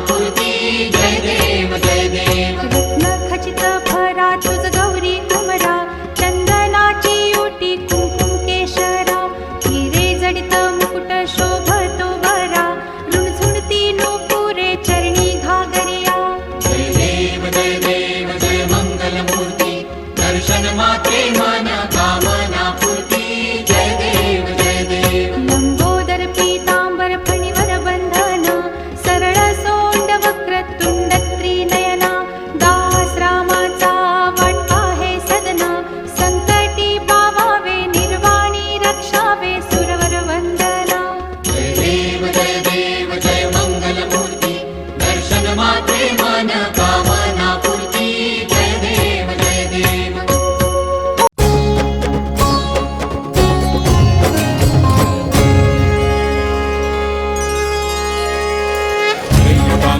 कामनापूर्ती जय देव जय देव रत्न खचित भरा तुझ गौरी कुमरा चंदनाची ओटी कुंकुम केशरा हिरे जडित मुकुट शोभतो बरा रुणझुणती नूपुरे चरणी घागरिया जय मंगलमूर्ती दर्शन मात्रे मन कामनापूर्ती जय देव जय देव लंबोदर पीतांबर फणीवर बंधन सरळ सोंड वक्र तुंड त्रिनयना दास रामाचा वाट आहे सदना संकटी पावावे निर्वाणी रक्षावे सुरवर वंदना जय जय मंगलमूर्ती दर्शन मात्रे मन कामनापूर्ती जय देव जय देव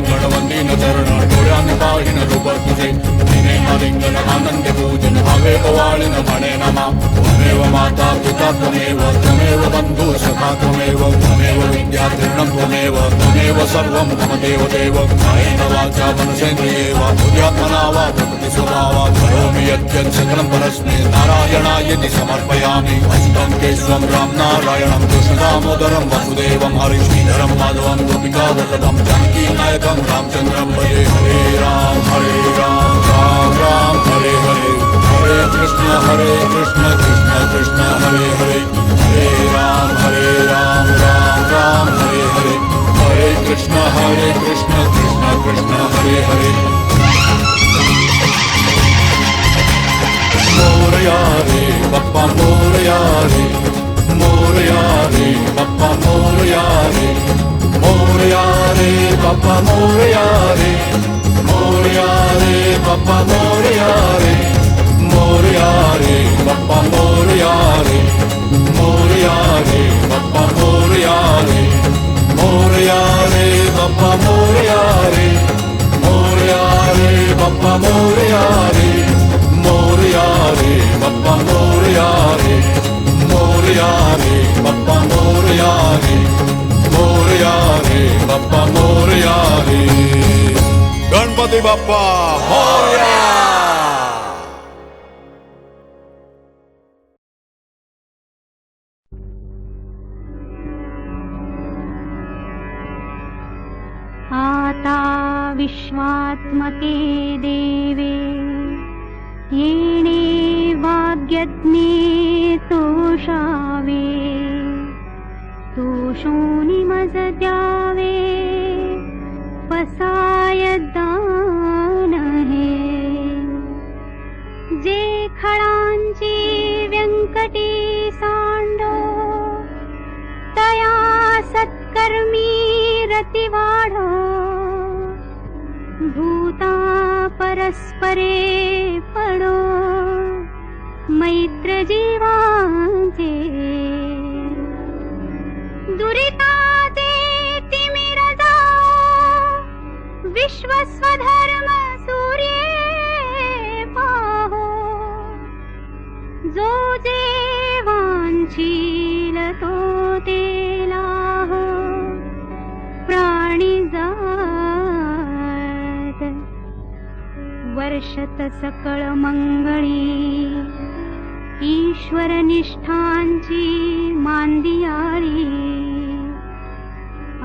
गणवंदीन चरण डोळ्याने पाहिन रूप तुझे तिने आलिंगन आनंद पूजन भावे ओवाळीन म्हणे नमा त्वमेव माता पिता त्वमेव बंधू सखा त्वमेव विद्या तीर्णं त्वमेव सर्वं मम देव देव कायेन वाचा मनसेन्द्रिये वा बुद्ध्यात्मना वा प्रकृति स्वभावात् करोमि यद्यत् सकलं परस्मै नारायणायति समर्पयामि अच्युतं केशवं राम नारायणं कृष्णदामोदरं वासुदेवं हरिश्रीधरं माधवं गोपिकावल्लभं जानकी नायकं रामचंद्रं भजे हरे राम राम राम हरे हरे हरे कृष्ण कृष्ण कृष्ण हरे हरे हरे राम राम राम हरे हरे हरे कृष्ण कृष्ण कृष्ण हरे हरे मोरया रे बप्पा मोरया रे बप्पा मोरया रे बप्पा मोरया रे बप्पा मोरया रे बप्पा मोरया रे बप्पा मोरया रे बप्पा मोरया रे बप्पा मोरया रे बप्पा मोरया रे बप्पा मोरया रे बप्पा मोरया रे गणपती बाप्पा मोरया आता विश्वात्मके देवे येणे वाग्यज्ञे तोषावे तोषोनि मज द्यावे पसाय दान हे जे खळांची व्यंकटी सांडो तया सत्कर्मी रती वाढो भूता परस्परे पडो मैत्र जीवांचे दुरिताचे तिमिर जाओ विश्वस्वधर्म सूर्ये पाहो जो जे वांछील तो तेलाहो प्राणी जात वर्षत सकळ मंगळी ईश्वर निष्ठांची मांदियाळी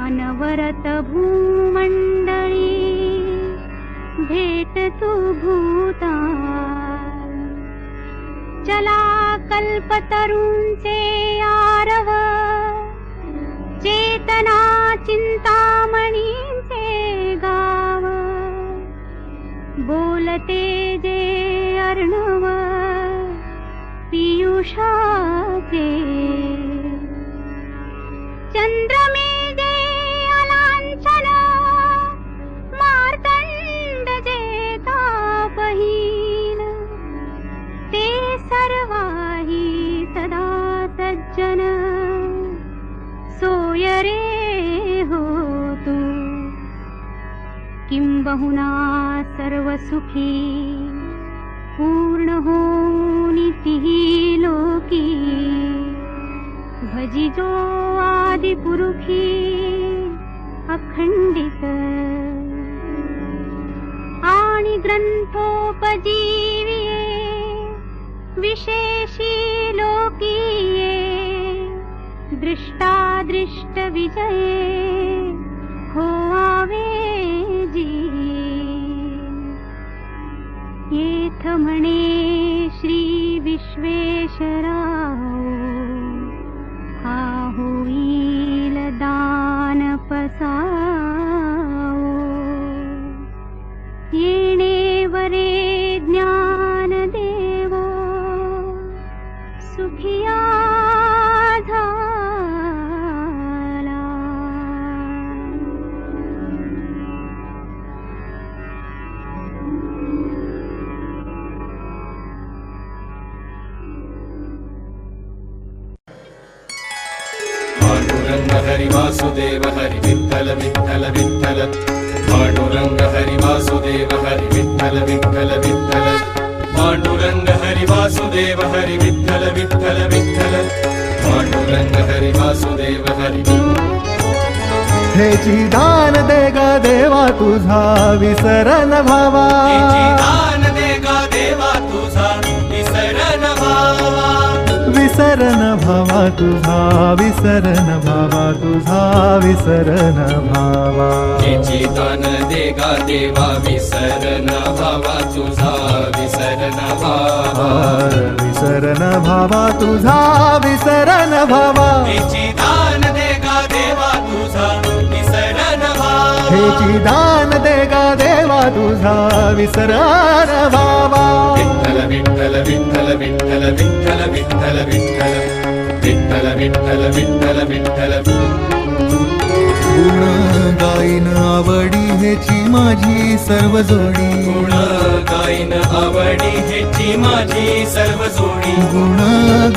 अनवरत भूमंडळी भेट तू भूता चला कल्पतरूंचे आरव चेतना चिंतामणींचे गाव बोलते जे अर्णव पियुषाचे चंद्रमे जे अलांछन मार्तंड जे तापहीन ते सर्वाही सदा सज्जन सोय रे हो तू किंबहुना सर्व सुखी पूर्ण हो नितिही लोकी भजिजो आदि पुरुखी अखंडित ग्रंथोपजीविये विशेषी लोकीये दृष्टादृष्ट विजये होआवे जी येथ म्हणे श्री विश्वेश्वराव हा होईल दान पसावो येणे वरे ज्ञान देवो सुखिया झाला पांडुरंग हरी वासुदेव हरी विठ्ठल विठ्ठल विठ्ठल पांडुरंग हरी वासुदेव हरी विठ्ठल विठ्ठल विठ्ठल पांडुरंग हरी वासुदेव हरी विठ्ठल विठ्ठल विठ्ठल पांडुरंग हरी वासुदेव हरी हेची दान दे गा देवा तुझा विसरन भावा दान दे गा देवा तुझा विसरन भावा विसरन भावा तुझा विसरन भावा तुझा विसरन भावा याची दान दे गा देवा विसरन भावा तुझा विसरन भावा विसरन भावा तुझा विसरन भावा याची दान दे गा देवा तुझा विसरन भावा हेची दान दे गा देवा तुझा विसरन भावा विठ्ठल विठ्ठल विठ्ठल विठ्ठल विठ्ठल विठ्ठल विठ्ठल विठ्ठल विठ्ठल विठ्ठल गुण गाईन आवडी हेची माझी सर्व जोडी गुण गाईन आवडी हेची माझी सर्व जोडी गुण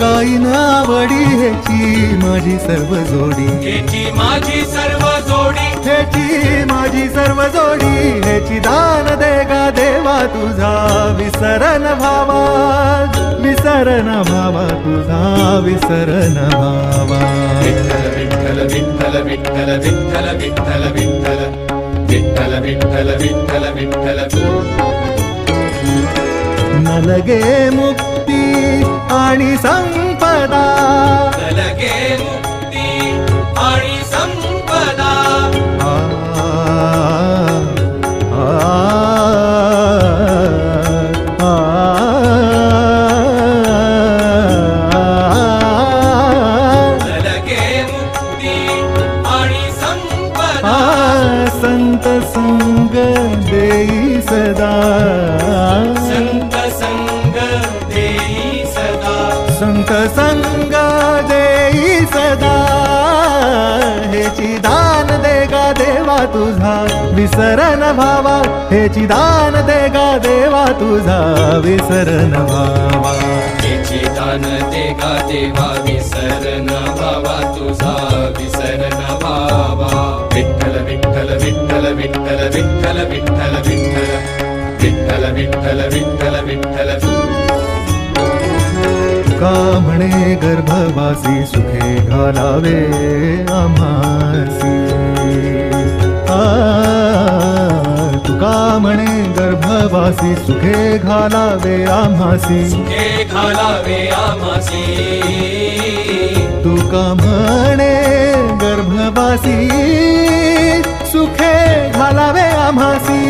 गाईन आवडी हेची माझी सर्व जोडी हेची माझी सर्व जोडी हेची माझी सर्व जोडी हेची दान दे गा देवा तुझा विसरन भावा विसरन भावा तुझा विसरन भावा विठ्ठल विठ्ठल विठ्ठल विठ्ठल विठ्ठल विठ्ठल विठ्ठल विठ्ठल विठ्ठल विठ्ठल विठ्ठल नलगे मुक्ती आणि संपदा लगे मुक्ती आणि संपदा आ, आ, आ, लगे मुक्ती आणि संपदा संत संग देई सदा संत संग देई सदा संत संग देई सदा हेची दान दे गा देवा तुझा विसरन भावा हेची दान दे गा देवा तुझा विसरन भावा याची दान दे गा देवा विसरन भावा तुझा विसरन भावा विठ्ठल विठ्ठल विठ्ठल विठ्ठल विठ्ठल विठ्ठल विठ्ठल विठ्ठल विठ्ठल विठ्ठल विठ्ठल का म्हणे गर्भवासी सुखे घालावे आम्हासी तुका म्हणे गर्भवासी सुखे घालावे आम्हासी सुखे घालावे आमासी तुका म्हणे गर्भवासी सुखे घालावे आम्हासी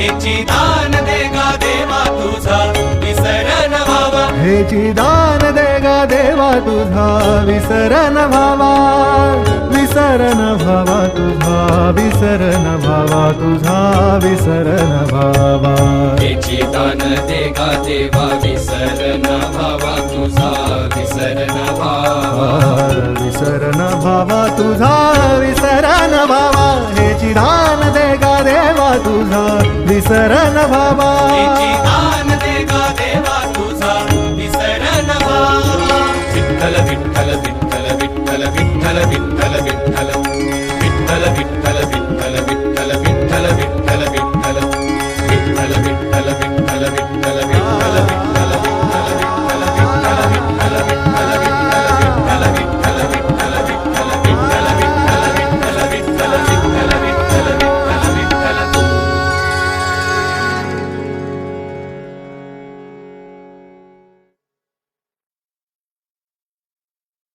याची दान दे गा देवा तुझा विसरन भावा हेची दान दे गा देवा तुझा विसरन भावा विसरन भावा तुझा विसरन भावा तुझा विसरन भावा याची दान दे गा देवा विसरन भावा तुझा विसरन भावा विसरन भावा तुझा विसरन भावा हेची दान दे गा देवा तुझा विसरन भावा याची दान दे गा देवा तुझा विसरन भावा विठ्ठल विठ्ठल विठ्ठल विठ्ठल विठ्ठल विठ्ठल विठ्ठल विठ्ठल विठ्ठल